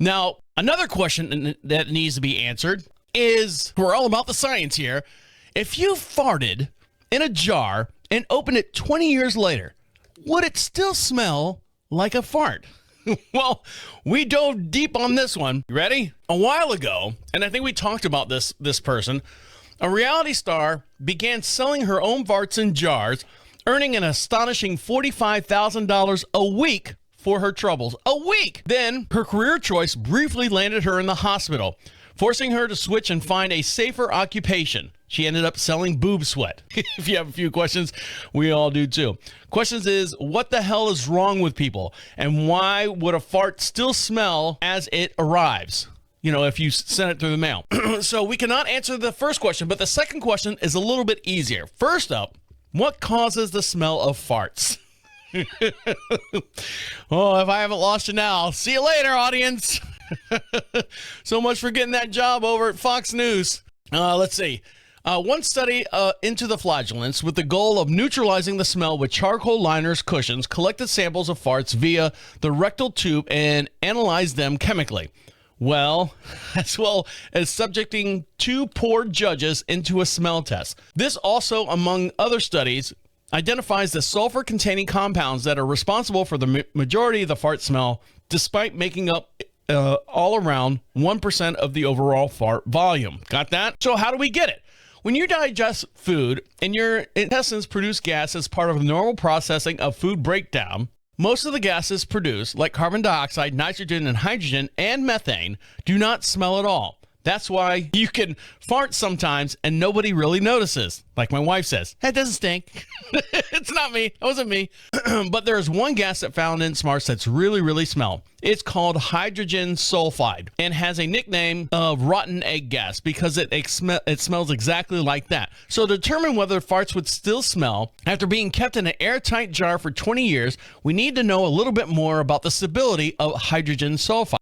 Now, another question that needs to be answered is, we're all about the science here. If you farted in a jar and opened it 20 years later, would it still smell like a fart? Well, we dove deep on this one. You ready? A while ago, and I think we talked about this person, a reality star began selling her own farts in jars, earning an astonishing $45,000 a week for her troubles. A week! Then her career choice briefly landed her in the hospital, forcing her to switch and find a safer occupation. She ended up selling boob sweat. If you have a few questions, we all do too. Questions is, what the hell is wrong with people? And why would a fart still smell as it arrives? You know, if you send it through the mail. So we cannot answer the first question, but the second question is a little bit easier. First up, what causes the smell of farts? Oh, if I haven't lost you now, see you later, audience. So much for getting that job over at Fox News. Let's see. One study into the flatulence with the goal of neutralizing the smell with charcoal liners cushions collected samples of farts via the rectal tube and analyzed them chemically. Well, as well as subjecting two poor judges into a smell test. This also, among other studies, identifies the sulfur-containing compounds that are responsible for the majority of the fart smell, despite making up all around 1% of the overall fart volume. Got that? So how do we get it? When you digest food and your intestines produce gas as part of the normal processing of food breakdown, most of the gases produced, like carbon dioxide, nitrogen, and hydrogen, and methane, do not smell at all. That's why you can fart sometimes and nobody really notices. Like my wife says, "Hey, it doesn't stink." It's not me. It wasn't me. But there's one gas that found in smarts that's really smell. It's called hydrogen sulfide and has a nickname of rotten egg gas because it smells exactly like that. So to determine whether farts would still smell after being kept in an airtight jar for 20 years, we need to know a little bit more about the stability of hydrogen sulfide.